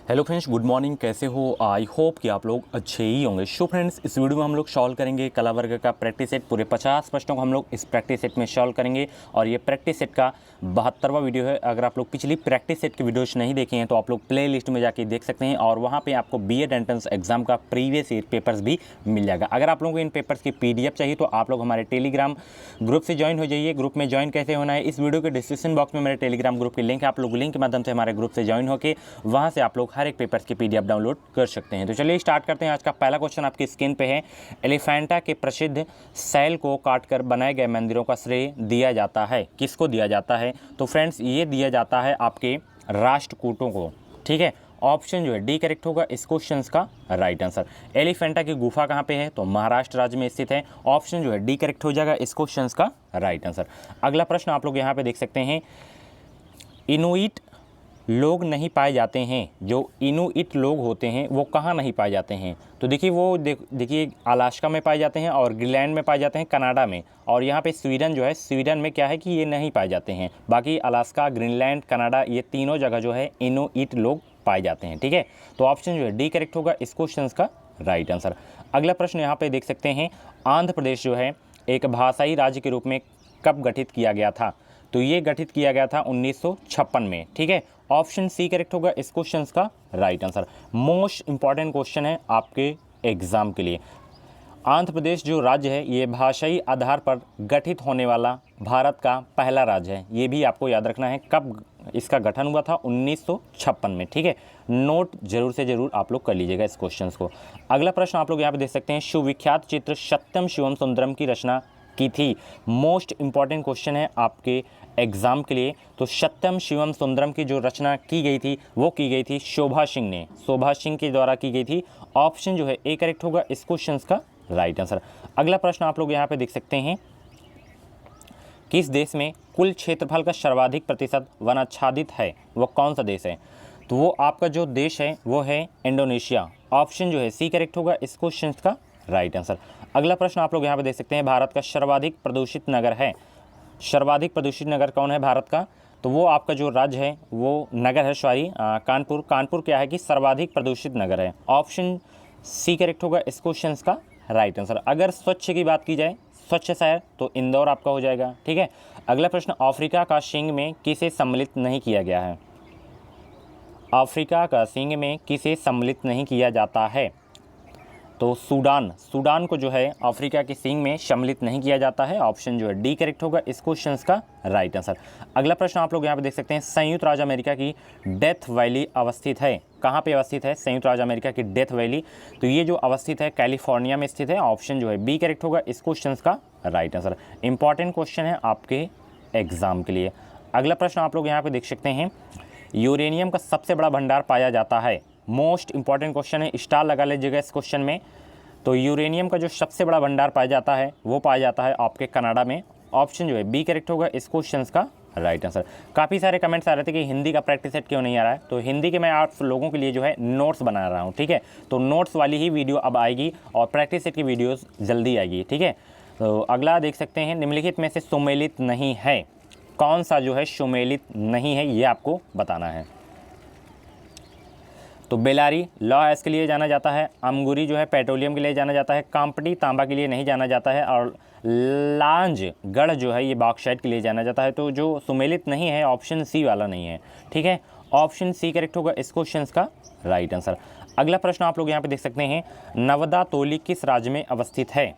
Hello friends, good morning. कैसे हो? I hope कि आप लोग अच्छे ही होंगे। सो फ्रेंड्स, इस वीडियो में हम लोग सॉल्व करेंगे कला वर्ग का प्रैक्टिस सेट। पूरे 50 प्रश्नों को हम लोग इस प्रैक्टिस सेट में सॉल्व करेंगे और ये प्रैक्टिस सेट का 72वां वीडियो है। अगर आप लोग पिछली प्रैक्टिस सेट के वीडियोस नहीं देखे हैं तो आप लोग प्ले लिस्ट में जाके देख सकते हैं और वहाँ पर आपको बीएड एंट्रेंस एग्जाम का प्रीवियस ईयर पेपर्स भी मिल जाएगा। अगर आप लोगों को इन पेपर्स की PDF चाहिए तो आप लोग हमारे टेलीग्राम ग्रुप से ज्वाइन हो जाइए। ग्रुप में ज्वाइन कैसे होना है, इस वीडियो के डिस्क्रिप्शन बॉक्स में मेरे टेलीग्राम ग्रुप की लिंक है। आप लोग लिंक के माध्यम से हमारे ग्रुप से ज्वाइन होकर वहाँ से आप लोग हर एक पेपर्स की PDF डाउनलोड कर सकते हैं। तो चलिए स्टार्ट करते हैं। आज का पहला क्वेश्चन आपकी स्क्रीन पे है। एलिफेंटा के प्रसिद्ध सैल को काटकर बनाए गए मंदिरों का श्रेय दिया जाता है, किसको दिया जाता है? तो फ्रेंड्स, ये दिया जाता है आपके राष्ट्रकूटों को। ठीक है, ऑप्शन जो है डी करेक्ट होगा इस क्वेश्चन का राइट आंसर। एलिफेंटा की गुफा कहाँ पे है? तो महाराष्ट्र राज्य में स्थित है। ऑप्शन जो है डी करेक्ट हो जाएगा इस क्वेश्चन का राइट आंसर। अगला प्रश्न आप लोग यहाँ पे देख सकते हैं। इनुइट लोग नहीं पाए जाते हैं, जो इनुइट लोग होते हैं वो कहाँ नहीं पाए जाते हैं? तो देखिए वो देखिए अलास्का में पाए जाते हैं और ग्रीनलैंड में पाए जाते हैं, कनाडा में। और यहाँ पे स्वीडन जो है, स्वीडन में क्या है कि ये नहीं पाए जाते हैं। बाकी अलास्का, ग्रीनलैंड, कनाडा, ये तीनों जगह जो है इनुइट लोग पाए जाते हैं। ठीक है, तो ऑप्शन जो है डी करेक्ट होगा इस क्वेश्चन का राइट आंसर। अगला प्रश्न यहाँ पे देख सकते हैं। आंध्र प्रदेश जो है एक भाषाई राज्य के रूप में कब गठित किया गया था? तो ये गठित किया गया था 1956 में। ठीक है, ऑप्शन सी करेक्ट होगा इस क्वेश्चन का right answer. Most important question है आपके एग्जाम के लिए। आंध्र प्रदेश जो राज्य है ये भाषाई आधार पर गठित होने वाला भारत का पहला राज्य है। ये भी आपको याद रखना है कब इसका गठन हुआ था, 1956 में। ठीक है, नोट जरूर से जरूर आप लोग कर लीजिएगा इस क्वेश्चन को। अगला प्रश्न आप लोग यहाँ पे देख सकते हैं। सुविख्यात चित्र सत्यम शिवम सुंदरम की रचना की थी। मोस्ट इंपॉर्टेंट क्वेश्चन है आपके एग्जाम के लिए। तो सत्यम शिवम सुंदरम की जो रचना की गई थी वो की गई थी शोभा सिंह ने, शोभा सिंह के द्वारा की गई थी। ऑप्शन जो है ए करेक्ट होगा इस क्वेश्चन का राइट आंसर। अगला प्रश्न आप लोग यहाँ पे देख सकते हैं। किस देश में कुल क्षेत्रफल का सर्वाधिक प्रतिशत वनाच्छादित है? वो कौन सा देश है? तो वो आपका जो देश है वो है इंडोनेशिया। ऑप्शन जो है सी करेक्ट होगा इस क्वेश्चन का राइट आंसर। अगला प्रश्न आप लोग यहाँ पे देख सकते हैं। भारत का सर्वाधिक प्रदूषित नगर है। सर्वाधिक प्रदूषित नगर कौन है भारत का? तो वो आपका जो राज्य है वो नगर है, सॉरी, कानपुर। कानपुर क्या है कि सर्वाधिक प्रदूषित नगर है। ऑप्शन सी करेक्ट होगा इस क्वेश्चन का राइट आंसर। अगर स्वच्छ की बात की जाए, स्वच्छ शहर, तो इंदौर आपका हो जाएगा। ठीक है, अगला प्रश्न। अफ्रीका का सिंह में किसे सम्मिलित नहीं किया गया है? अफ्रीका का सिंह में किसे सम्मिलित नहीं किया जाता है? तो सूडान को जो है अफ्रीका के सिंह में सम्मिलित नहीं किया जाता है। ऑप्शन जो है डी करेक्ट होगा इस क्वेश्चन का राइट आंसर। अगला प्रश्न आप लोग यहाँ पे देख सकते हैं। संयुक्त राज्य अमेरिका की डेथ वैली अवस्थित है। कहाँ पे अवस्थित है संयुक्त राज्य अमेरिका की डेथ वैली? तो ये जो अवस्थित है कैलिफोर्निया में स्थित है। ऑप्शन जो है बी करेक्ट होगा इस क्वेश्चन का राइट आंसर। इंपॉर्टेंट क्वेश्चन है आपके एग्जाम के लिए। अगला प्रश्न आप लोग यहाँ पे देख सकते हैं। यूरेनियम का सबसे बड़ा भंडार पाया जाता है। मोस्ट इंपॉर्टेंट क्वेश्चन है, स्टार लगा लीजिएगा इस क्वेश्चन में। तो यूरेनियम का जो सबसे बड़ा भंडार पाया जाता है वो पाया जाता है आपके कनाडा में। ऑप्शन जो है बी करेक्ट होगा इस क्वेश्चन का राइट आंसर। काफ़ी सारे कमेंट्स आ रहे थे कि हिंदी का प्रैक्टिस सेट क्यों नहीं आ रहा है। तो हिंदी के मैं आप लोगों के लिए जो है नोट्स बना रहा हूँ। ठीक है, तो नोट्स वाली ही वीडियो अब आएगी और प्रैक्टिस सेट की वीडियोज़ जल्दी आएगी। ठीक है, तो अगला देख सकते हैं। निम्नलिखित में से सुमेलित नहीं है। कौन सा जो है सुमेलित नहीं है ये आपको बताना है। तो बेलारी लॉ एस के लिए जाना जाता है। अमगुरी जो है पेट्रोलियम के लिए जाना जाता है। कांपटी तांबा के लिए नहीं जाना जाता है। और लांजगढ़ जो है ये बॉक्साइट के लिए जाना जाता है। तो जो सुमेलित नहीं है ऑप्शन सी वाला नहीं है। ठीक है, ऑप्शन सी करेक्ट होगा इस क्वेश्चन का राइट आंसर। अगला प्रश्न आप लोग यहाँ पे देख सकते हैं। नवदा तोली किस राज्य में अवस्थित है?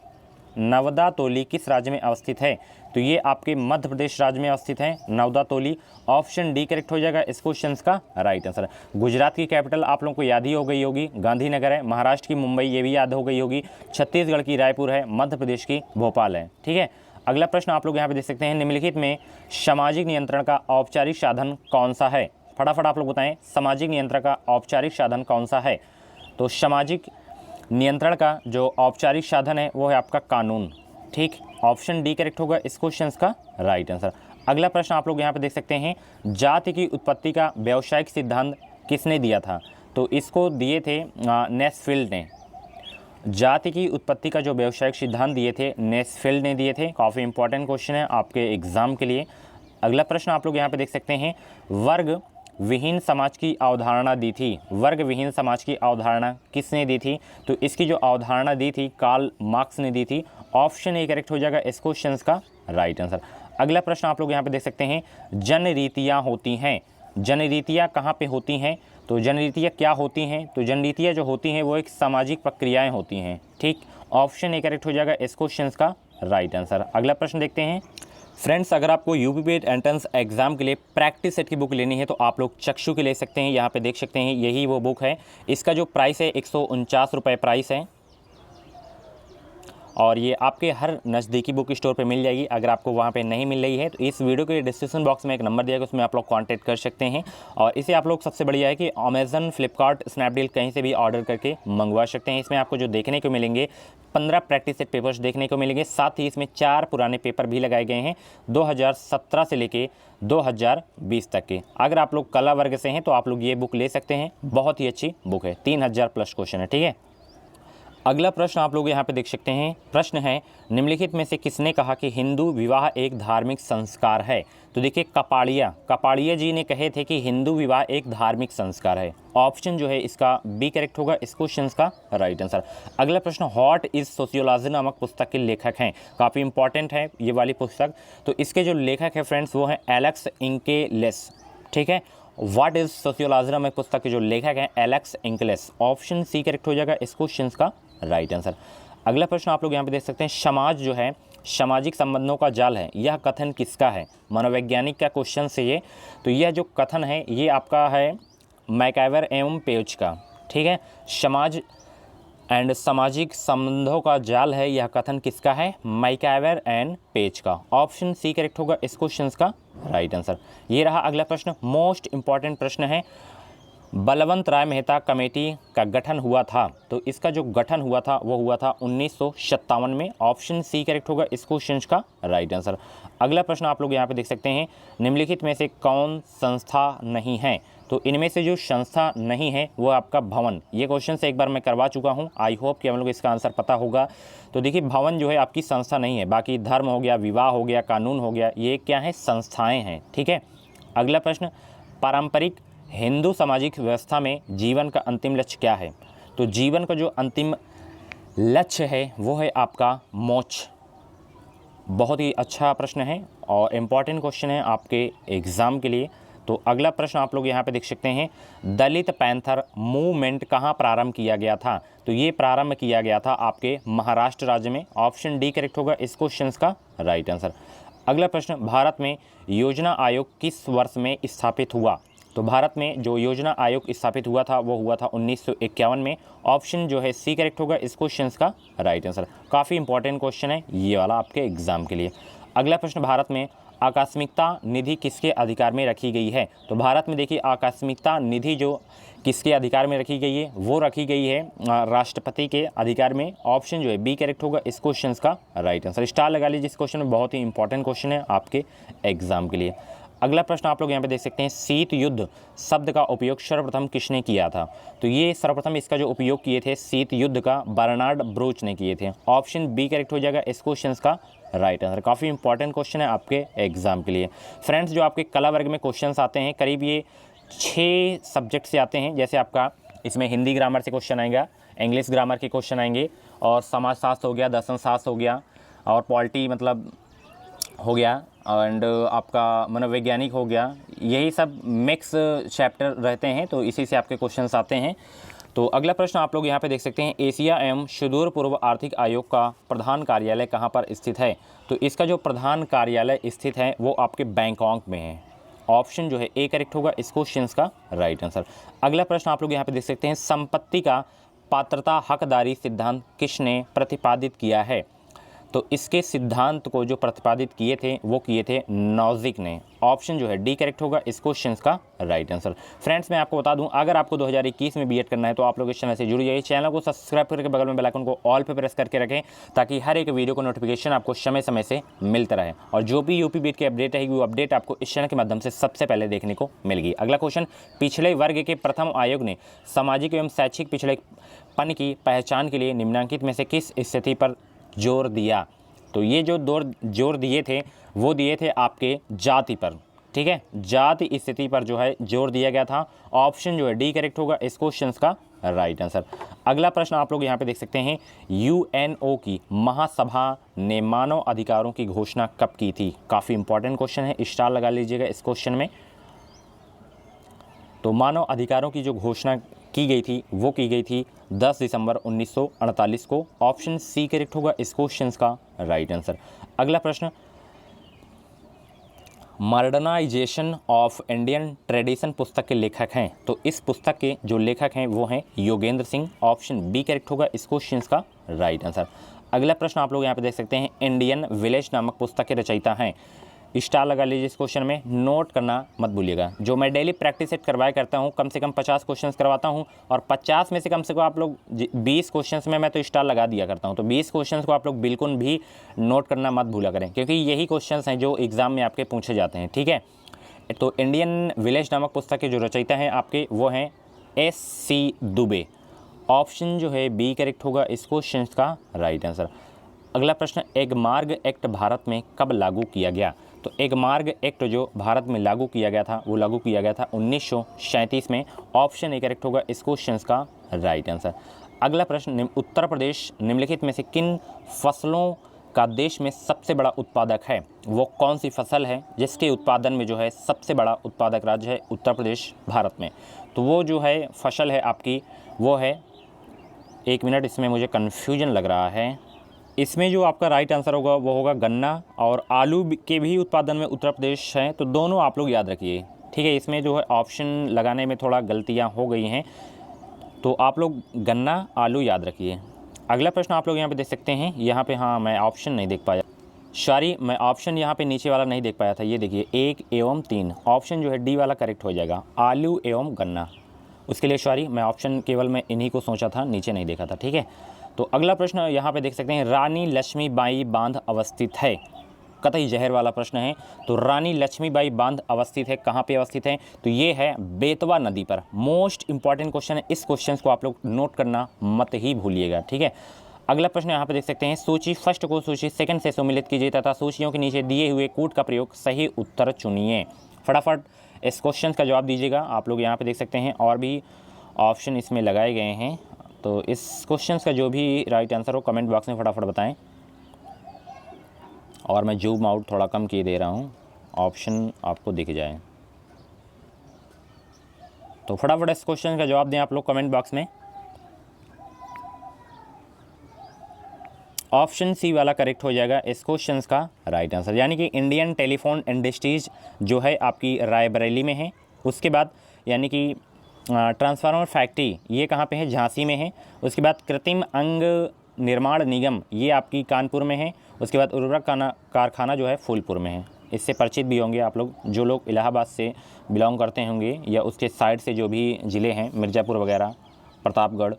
नवदा तोली किस राज्य में अवस्थित है? तो ये आपके मध्य प्रदेश राज्य में अवस्थित है नवदा तोली। ऑप्शन डी करेक्ट हो जाएगा इस क्वेश्चन का राइट आंसर। गुजरात की कैपिटल आप लोगों को याद ही हो गई होगी, गांधीनगर है। महाराष्ट्र की मुंबई, ये भी याद हो गई होगी। छत्तीसगढ़ की रायपुर है। मध्य प्रदेश की भोपाल है। ठीक है, अगला प्रश्न आप लोग यहाँ पे देख सकते हैं। निम्नलिखित में सामाजिक नियंत्रण का औपचारिक साधन कौन सा है? फटाफट आप लोग बताएं, सामाजिक नियंत्रण का औपचारिक साधन कौन सा है? तो सामाजिक नियंत्रण का जो औपचारिक साधन है वो है आपका कानून। ठीक, ऑप्शन डी करेक्ट होगा इस क्वेश्चन का राइट आंसर। अगला प्रश्न आप लोग यहाँ पे देख सकते हैं। जाति की उत्पत्ति का व्यावसायिक सिद्धांत किसने दिया था? तो इसको दिए थे नेस्फील्ड ने। जाति की उत्पत्ति का जो व्यावसायिक सिद्धांत दिए थे नेस्फील्ड ने दिए थे। काफ़ी इंपॉर्टेंट क्वेश्चन है आपके एग्जाम के लिए। अगला प्रश्न आप लोग यहाँ पे देख सकते हैं। वर्ग विहीन समाज की अवधारणा दी थी? वर्ग विहीन समाज की अवधारणा किसने दी थी? तो इसकी जो अवधारणा दी थी कार्ल मार्क्स ने दी थी। ऑप्शन ए करेक्ट हो जाएगा इस क्वेश्चन का राइट आंसर। अगला प्रश्न आप लोग यहाँ पे देख सकते हैं, जनरीतियाँ होती हैं। जनरीतियाँ कहाँ पे होती हैं? तो जनरीतियाँ क्या होती हैं? तो जनरीतियाँ जो होती हैं वो एक सामाजिक प्रक्रियाएँ होती हैं। ठीक, ऑप्शन ए करेक्ट हो जाएगा इस क्वेश्चन का राइट आंसर। अगला प्रश्न देखते हैं। फ्रेंड्स, अगर आपको यूपीपीएससी एंट्रेंस एग्जाम के लिए प्रैक्टिस सेट की बुक लेनी है तो आप लोग चक्षु की ले सकते हैं। यहाँ पे देख सकते हैं यही वो बुक है। इसका जो प्राइस है 149 रुपये प्राइस है और ये आपके हर नज़दीकी बुक स्टोर पे मिल जाएगी। अगर आपको वहाँ पे नहीं मिल रही है तो इस वीडियो के डिस्क्रिप्शन बॉक्स में एक नंबर दिया गया, उसमें आप लोग कांटेक्ट कर सकते हैं। और इसे आप लोग सबसे बढ़िया है कि अमेज़न, फ्लिपकार्ट, स्नैपडील कहीं से भी ऑर्डर करके मंगवा सकते हैं। इसमें आपको जो देखने को मिलेंगे 15 प्रैक्टिस सेट पेपर्स देखने को मिलेंगे, साथ ही इसमें 4 पुराने पेपर भी लगाए गए हैं 2017 से लेके 2020 तक के। अगर आप लोग कला वर्ग से हैं तो आप लोग ये बुक ले सकते हैं, बहुत ही अच्छी बुक है, 3000 प्लस क्वेश्चन है। ठीक है, अगला प्रश्न आप लोग यहाँ पे देख सकते हैं। प्रश्न है, निम्नलिखित में से किसने कहा कि हिंदू विवाह एक धार्मिक संस्कार है? तो देखिए कपाड़िया जी ने कहे थे कि हिंदू विवाह एक धार्मिक संस्कार है। ऑप्शन जो है इसका बी करेक्ट होगा इस क्वेश्चन का राइट आंसर। अगला प्रश्न, व्हाट इज सोशियोलॉजी नामक पुस्तक के लेखक हैं? काफ़ी इंपॉर्टेंट है ये वाली पुस्तक। तो इसके जो लेखक है फ्रेंड्स वो है एलेक्स इंकेलेस। ठीक है, व्हाट इज सोशियोलॉजी नामक पुस्तक के जो लेखक हैं एलेक्स इंकेलेस। ऑप्शन सी करेक्ट हो जाएगा इस क्वेश्चन का राइट आंसर। अगला प्रश्न आप लोग यहाँ पे देख सकते हैं, समाज जो है सामाजिक संबंधों का जाल है, यह कथन किसका है? मनोवैज्ञानिक का क्वेश्चन से ये, तो यह जो कथन है ये आपका है मैकआवर एवं पेज का। ठीक है, समाज एंड सामाजिक संबंधों का जाल है, यह कथन किसका है? मैकआवर एंड पेज का। ऑप्शन सी करेक्ट होगा इस क्वेश्चन का राइट आंसर। ये रहा अगला प्रश्न, मोस्ट इंपॉर्टेंट प्रश्न है, बलवंत राय मेहता कमेटी का गठन हुआ था, तो इसका जो गठन हुआ था वो हुआ था 1957 में। ऑप्शन सी करेक्ट होगा इस क्वेश्चन का राइट आंसर। अगला प्रश्न आप लोग यहाँ पे देख सकते हैं, निम्नलिखित में से कौन संस्था नहीं है? तो इनमें से जो संस्था नहीं है वो आपका भवन। ये क्वेश्चन से एक बार मैं करवा चुका हूँ, आई होप कि हम लोग इसका आंसर पता होगा। तो देखिए भवन जो है आपकी संस्था नहीं है, बाकी धर्म हो गया, विवाह हो गया, कानून हो गया, ये क्या है? संस्थाएँ हैं। ठीक है, अगला प्रश्न, पारंपरिक हिंदू सामाजिक व्यवस्था में जीवन का अंतिम लक्ष्य क्या है? तो जीवन का जो अंतिम लक्ष्य है वो है आपका मोक्ष। बहुत ही अच्छा प्रश्न है और इम्पॉर्टेंट क्वेश्चन है आपके एग्ज़ाम के लिए। तो अगला प्रश्न आप लोग यहाँ पे देख सकते हैं, दलित पैंथर मूवमेंट कहाँ प्रारंभ किया गया था? तो ये प्रारंभ किया गया था आपके महाराष्ट्र राज्य में। ऑप्शन डी करेक्ट होगा इस क्वेश्चन का राइट आंसर। अगला प्रश्न, भारत में योजना आयोग किस वर्ष में स्थापित हुआ? तो भारत में जो योजना आयोग स्थापित हुआ था वो हुआ था 1951 में। ऑप्शन जो है सी करेक्ट होगा इस क्वेश्चन का राइट आंसर। काफ़ी इंपॉर्टेंट क्वेश्चन है ये वाला आपके एग्जाम के लिए। अगला प्रश्न, भारत में आकस्मिकता निधि किसके अधिकार में रखी गई है? तो भारत में देखिए आकस्मिकता निधि जो किसके अधिकार में रखी गई है वो रखी गई है राष्ट्रपति के अधिकार में। ऑप्शन जो है बी करेक्ट होगा इस क्वेश्चन का राइट आंसर। स्टार लगा लीजिए इस क्वेश्चन में, बहुत ही इंपॉर्टेंट क्वेश्चन है आपके एग्जाम के लिए। अगला प्रश्न आप लोग यहाँ पे देख सकते हैं, शीत युद्ध शब्द का उपयोग सर्वप्रथम किसने किया था? तो ये सर्वप्रथम इसका जो उपयोग किए थे शीत युद्ध का बर्नार्ड ब्रूच ने किए थे। ऑप्शन बी करेक्ट हो जाएगा इस क्वेश्चन का राइट आंसर। काफ़ी इंपॉर्टेंट क्वेश्चन है आपके एग्जाम के लिए। फ्रेंड्स, जो आपके कला वर्ग में क्वेश्चन आते हैं करीब ये 6 सब्जेक्ट से आते हैं। जैसे आपका इसमें हिंदी ग्रामर से क्वेश्चन आएगा, इंग्लिश ग्रामर के क्वेश्चन आएंगे, और समाजशास्त्र हो गया, दर्शन शास्त्र हो गया, और पॉलिटी मतलब हो गया, एंड आपका मनोवैज्ञानिक हो गया। यही सब मिक्स चैप्टर रहते हैं, तो इसी से आपके क्वेश्चंस आते हैं। तो अगला प्रश्न आप लोग यहाँ पे देख सकते हैं, एशिया एवं सुदूर पूर्व आर्थिक आयोग का प्रधान कार्यालय कहाँ पर स्थित है? तो इसका जो प्रधान कार्यालय स्थित है वो आपके बैंकॉक में है। ऑप्शन जो है ए करेक्ट होगा इस क्वेश्चन का राइट आंसर। अगला प्रश्न आप लोग यहाँ पे देख सकते हैं, संपत्ति का पात्रता हकदारी सिद्धांत किसने प्रतिपादित किया है? तो इसके सिद्धांत को जो प्रतिपादित किए थे वो किए थे नॉजिक ने। ऑप्शन जो है डी करेक्ट होगा इस क्वेश्चन का राइट आंसर। फ्रेंड्स, मैं आपको बता दूं, अगर आपको 2021 में बीएड करना है तो आप लोग इस चैनल से जुड़ जाइए। चैनल को सब्सक्राइब करके बगल में बेल आइकन को ऑल पे प्रेस करके रखें, ताकि हर एक वीडियो को नोटिफिकेशन आपको समय समय से मिलता रहे, और जो भी यूपी बीएड की अपडेट रहेगी वो अपडेट आपको इस चैनल के माध्यम से सबसे पहले देखने को मिलेगी। अगला क्वेश्चन, पिछड़े वर्ग के प्रथम आयोग ने सामाजिक एवं शैक्षिक पिछड़ेपन की पहचान के लिए निम्नलिखित में से किस स्थिति पर जोर दिया? तो ये जो जोर दिए थे वो दिए थे आपके जाति पर। ठीक है, जाति स्थिति पर जो है जोर दिया गया था। ऑप्शन जो है डी करेक्ट होगा इस क्वेश्चन का राइट आंसर। अगला प्रश्न आप लोग यहाँ पे देख सकते हैं, यूएनओ की महासभा ने मानव अधिकारों की घोषणा कब की थी? काफ़ी इंपॉर्टेंट क्वेश्चन है, स्टार लगा लीजिएगा इस क्वेश्चन में। तो मानव अधिकारों की जो घोषणा की गई थी वो की गई थी 10 दिसंबर 1948 को। ऑप्शन सी करेक्ट होगा इस क्वेश्चन का राइट आंसर। अगला प्रश्न, मॉडर्नाइजेशन ऑफ इंडियन ट्रेडिशन पुस्तक के लेखक हैं, तो इस पुस्तक के जो लेखक हैं वो हैं Yogendra Singh. Option B correct होगा इस क्वेश्चन का राइट आंसर। अगला प्रश्न आप लोग यहाँ पे देख सकते हैं, इंडियन विलेज नामक पुस्तक के रचयिता हैं। स्टार लगा लीजिए इस क्वेश्चन में, नोट करना मत भूलिएगा। जो मैं डेली प्रैक्टिस सेट करवाया करता हूँ, कम से कम 50 क्वेश्चंस करवाता हूँ और 50 में से कम आप लोग 20 क्वेश्चंस में मैं तो स्टार लगा दिया करता हूँ। तो 20 क्वेश्चंस को आप लोग बिल्कुल भी नोट करना मत भूला करें, क्योंकि यही क्वेश्चंस हैं जो एग्ज़ाम में आपके पूछे जाते हैं, ठीक है। तो इंडियन विलेज नामक पुस्तक के जो रचयिता हैं आपके वो हैं S.C. दुबे। ऑप्शन जो है बी करेक्ट होगा इस क्वेश्चन का राइट आंसर। अगला प्रश्न, एगमार्ग एक्ट भारत में कब लागू किया गया? तो एगमार्ग एक्ट जो भारत में लागू किया गया था वो लागू किया गया था 1937 में। ऑप्शन ए करेक्ट होगा इस क्वेश्चन का राइट आंसर। अगला प्रश्न, उत्तर प्रदेश निम्नलिखित में से किन फसलों का देश में सबसे बड़ा उत्पादक है? वो कौन सी फसल है जिसके उत्पादन में जो है सबसे बड़ा उत्पादक राज्य है उत्तर प्रदेश भारत में? तो वो जो है फसल है आपकी वो है, एक मिनट इसमें मुझे कन्फ्यूजन लग रहा है, इसमें जो आपका राइट आंसर होगा वो होगा गन्ना, और आलू के भी उत्पादन में उत्तर प्रदेश है। तो दोनों आप लोग याद रखिए, ठीक है। इसमें जो है ऑप्शन लगाने में थोड़ा गलतियां हो गई हैं, तो आप लोग गन्ना आलू याद रखिए। अगला प्रश्न आप लोग यहाँ पे देख सकते हैं, यहाँ पे हाँ मैं ऑप्शन नहीं देख पाया, सॉरी मैं ऑप्शन यहाँ पे नीचे वाला नहीं देख पाया था। ये देखिए 1 एवं 3, ऑप्शन जो है डी वाला करेक्ट हो जाएगा, आलू एवं गन्ना। उसके लिए सॉरी, मैं ऑप्शन केवल मैं इन्हीं को सोचा था, नीचे नहीं देखा था, ठीक है। तो अगला प्रश्न यहाँ पे देख सकते हैं, रानी लक्ष्मीबाई बांध अवस्थित है? कतई जहर वाला प्रश्न है। तो रानी लक्ष्मीबाई बांध अवस्थित है, कहाँ पे अवस्थित है? तो ये है बेतवा नदी पर। मोस्ट इंपॉर्टेंट क्वेश्चन है, इस क्वेश्चन को आप लोग नोट करना मत ही भूलिएगा, ठीक है। अगला प्रश्न यहाँ पे देख सकते हैं, सूची फर्स्ट को सूची सेकंड से सम्मिलित कीजिए तथा सूचियों के नीचे दिए हुए कूट का प्रयोग सही उत्तर चुनिए। फटाफट इस क्वेश्चन का जवाब दीजिएगा। आप लोग यहाँ पे देख सकते हैं और भी ऑप्शन इसमें लगाए गए हैं, तो इस क्वेश्चन का जो भी राइट आंसर हो कमेंट बॉक्स में फटाफट बताएं। और मैं जूम आउट थोड़ा कम किए दे रहा हूं, ऑप्शन आपको दिख जाए। तो फटाफट इस क्वेश्चन का जवाब दें आप लोग कमेंट बॉक्स में। ऑप्शन सी वाला करेक्ट हो जाएगा इस क्वेश्चन का राइट आंसर, यानी कि इंडियन टेलीफोन इंडस्ट्रीज जो है आपकी रायबरेली में है। उसके बाद यानी कि ट्रांसफार्मर फैक्ट्री ये कहाँ पे है? झांसी में है। उसके बाद कृत्रिम अंग निर्माण निगम ये आपकी कानपुर में है। उसके बाद उर्वरक कारखाना जो है फूलपुर में है। इससे परिचित भी होंगे आप लोग, जो लोग इलाहाबाद से बिलोंग करते होंगे या उसके साइड से जो भी ज़िले हैं, मिर्ज़ापुर वगैरह, प्रतापगढ़,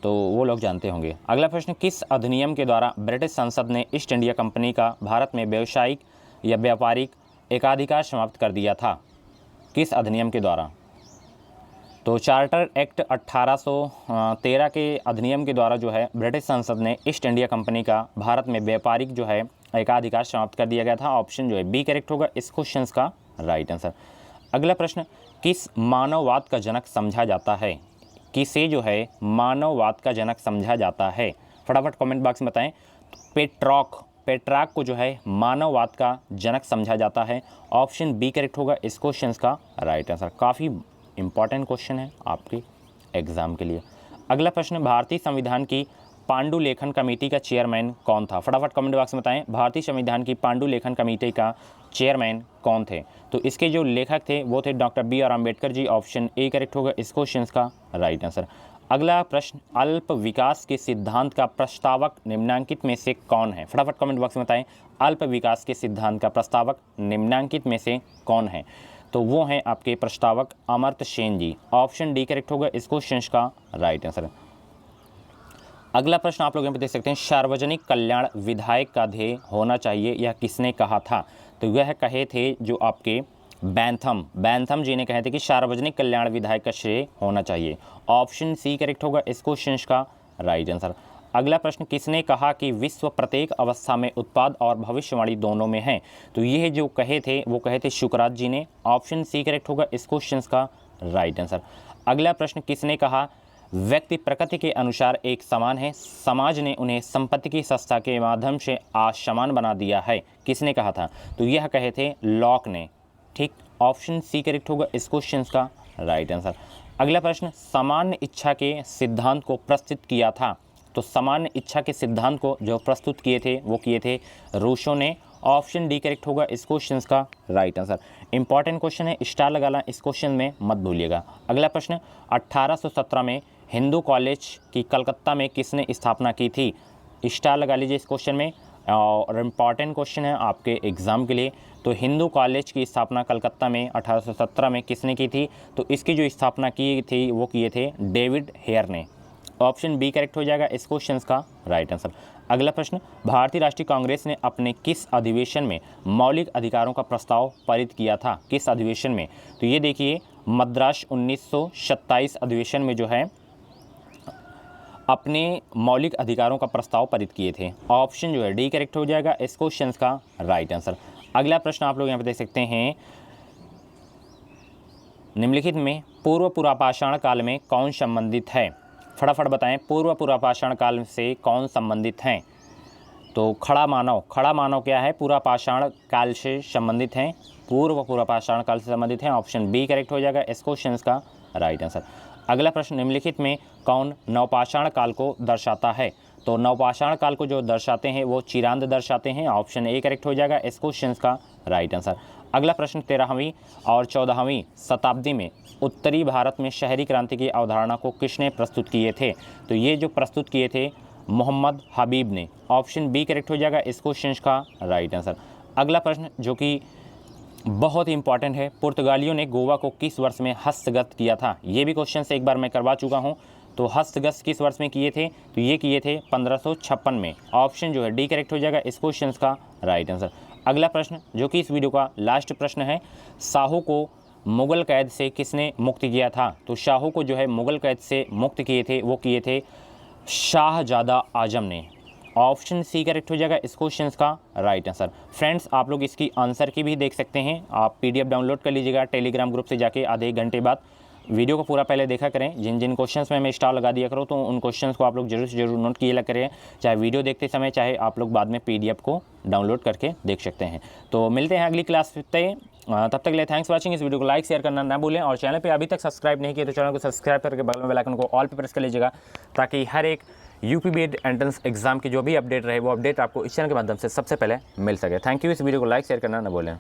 तो वो लोग जानते होंगे। अगला प्रश्न, किस अधिनियम के द्वारा ब्रिटिश संसद ने ईस्ट इंडिया कंपनी का भारत में व्यावसायिक या व्यापारिक एकाधिकार समाप्त कर दिया था? किस अधिनियम के द्वारा? तो चार्टर एक्ट 1813 के अधिनियम के द्वारा जो है ब्रिटिश संसद ने ईस्ट इंडिया कंपनी का भारत में व्यापारिक जो है एकाधिकार समाप्त कर दिया गया था। ऑप्शन जो है बी करेक्ट होगा इस क्वेश्चन का राइट आंसर। अगला प्रश्न, किस मानववाद का जनक समझा जाता है? किसे जो है मानववाद का जनक समझा जाता है? फटाफट कमेंट बॉक्स में बताएं। पेट्राक को जो है मानववाद का जनक समझा जाता है। ऑप्शन बी करेक्ट होगा इस क्वेश्चन का राइट आंसर। काफ़ी इंपॉर्टेंट क्वेश्चन है आपके एग्जाम के लिए। अगला प्रश्न, भारतीय संविधान की पांडुलेखन कमेटी का चेयरमैन कौन था? फटाफट कमेंट बॉक्स में बताएं, भारतीय संविधान की पांडुलेखन कमेटी का चेयरमैन कौन थे? तो इसके जो लेखक थे वो थे doctor B.R. Ambedkar ji. Option A correct होगा इस क्वेश्चन का राइट आंसर। अगला प्रश्न, अल्प विकास के सिद्धांत का प्रस्तावक निम्नांकित में से कौन है? फटाफट कमेंट बॉक्स में बताएं, अल्प विकास के सिद्धांत का प्रस्तावक निम्नांकित में से कौन है? तो वो हैं आपके प्रस्तावक अमर्त्य सेन जी। ऑप्शन डी करेक्ट होगा इस क्वेश्चन का राइट आंसर। अगला प्रश्न आप लोग यहाँ पे देख सकते हैं, सार्वजनिक कल्याण विधायक का ध्येय होना चाहिए, यह किसने कहा था? तो वह कहे थे जो आपके बैंथम जी ने कहे थे कि सार्वजनिक कल्याण विधायक का श्रेय होना चाहिए। ऑप्शन सी करेक्ट होगा इस क्वेश्चन का राइट आंसर। अगला प्रश्न, किसने कहा कि विश्व प्रत्येक अवस्था में उत्पाद और भविष्यवाणी दोनों में है? तो ये जो कहे थे वो कहे थे शुकरात जी ने। ऑप्शन सी करेक्ट होगा इस क्वेश्चन का राइट आंसर। अगला प्रश्न, किसने कहा व्यक्ति प्रकृति के अनुसार एक समान है, समाज ने उन्हें संपत्ति की सस्ता के माध्यम से असमान बना दिया है? किसने कहा था? तो यह कहे थे लॉक ने। ठीक, ऑप्शन सी करेक्ट होगा इस क्वेश्चन का राइट आंसर। अगला प्रश्न, सामान्य इच्छा के सिद्धांत को प्रस्तुत किया था? तो सामान्य इच्छा के सिद्धांत को जो प्रस्तुत किए थे वो किए थे रूसो ने। ऑप्शन डी करेक्ट होगा इस क्वेश्चन का राइट आंसर। इंपॉर्टेंट क्वेश्चन है, स्टार लगाना इस क्वेश्चन में मत भूलिएगा। अगला प्रश्न, 1817 में हिंदू कॉलेज की कलकत्ता में किसने स्थापना की थी? स्टार लगा लीजिए इस क्वेश्चन में, और इम्पॉर्टेंट क्वेश्चन है आपके एग्ज़ाम के लिए। तो हिंदू कॉलेज की स्थापना कलकत्ता में 1817 में किसने की थी? तो इसकी जो स्थापना की थी वो किए थे डेविड हेयर ने। ऑप्शन बी करेक्ट हो जाएगा इस क्वेश्चन का राइट आंसर। अगला प्रश्न, भारतीय राष्ट्रीय कांग्रेस ने अपने किस अधिवेशन में मौलिक अधिकारों का प्रस्ताव पारित किया था? किस अधिवेशन में? तो ये देखिए, मद्रास 1927 अधिवेशन में जो है अपने मौलिक अधिकारों का प्रस्ताव पारित किए थे। ऑप्शन जो है डी करेक्ट हो जाएगा इस क्वेश्चन का राइट आंसर। अगला प्रश्न आप लोग यहाँ पे देख सकते हैं, निम्नलिखित में पूर्व पुरापाषाण काल में कौन संबंधित है? फटाफट बताएं, पूर्व पुरापाषाण काल से कौन संबंधित हैं? तो खड़ा मानव क्या है? पुरापाषाण काल से संबंधित हैं, पूर्व पुरापाषाण काल से संबंधित हैं। ऑप्शन बी करेक्ट हो जाएगा इस क्वेश्चन का राइट आंसर। अगला प्रश्न, निम्नलिखित में कौन नवपाषाण काल को दर्शाता है? तो नवपाषाण काल को जो दर्शाते हैं वो चिरांद दर्शाते हैं। ऑप्शन ए करेक्ट हो जाएगा इस क्वेश्चन का राइट आंसर। अगला प्रश्न, 13वीं और 14वीं शताब्दी में उत्तरी भारत में शहरी क्रांति की अवधारणा को किसने प्रस्तुत किए थे? तो ये जो प्रस्तुत किए थे मोहम्मद हबीब ने। ऑप्शन बी करेक्ट हो जाएगा इस क्वेश्चन का राइट आंसर। अगला प्रश्न जो कि बहुत ही इंपॉर्टेंट है, पुर्तगालियों ने गोवा को किस वर्ष में हस्तगत किया था? ये भी क्वेश्चन से एक बार मैं करवा चुका हूँ। तो हस्तगत किस वर्ष में किए थे? तो ये किए थे 1556 में। ऑप्शन जो है डी करेक्ट हो जाएगा इस क्वेश्चन का राइट आंसर। अगला प्रश्न जो कि इस वीडियो का लास्ट प्रश्न है, शाहू को मुग़ल कैद से किसने मुक्त किया था? तो शाहू को जो है मुग़ल कैद से मुक्त किए थे वो किए थे शाहजादा आजम ने। ऑप्शन सी करेक्ट हो जाएगा इस क्वेश्चन का राइट आंसर। फ्रेंड्स, आप लोग इसकी आंसर की भी देख सकते हैं, आप पीडीएफ डाउनलोड कर लीजिएगा टेलीग्राम ग्रुप से जाके आधे एक घंटे बाद। वीडियो को पूरा पहले देखा करें, जिन जिन क्वेश्चंस में मैं स्टार लगा दिया करो तो उन क्वेश्चंस को आप लोग जरूर से जरूर नोट किया करें, चाहे वीडियो देखते समय चाहे आप लोग बाद में पीडीएफ को डाउनलोड करके देख सकते हैं। तो मिलते हैं अगली क्लास पे, तब तक के लिए थैंक्स फॉर वाचिंग। इस वीडियो को लाइक शेयर करना ना भूलें, और चैनल पे अभी तक सब्सक्राइब नहीं किया तो चैनल को सब्सक्राइब करके बगल में बेल आइकन को ऑल पे प्रेस कर लीजिएगा, ताकि हर एक यूपीबीएड एंट्रेंस एग्जाम की जो भी अपडेट रहे वो अपडेट आपको इस चैनल के माध्यम से सबसे पहले मिल सके। Thank you. इस वीडियो को लाइक शेयर करना ना भूलें।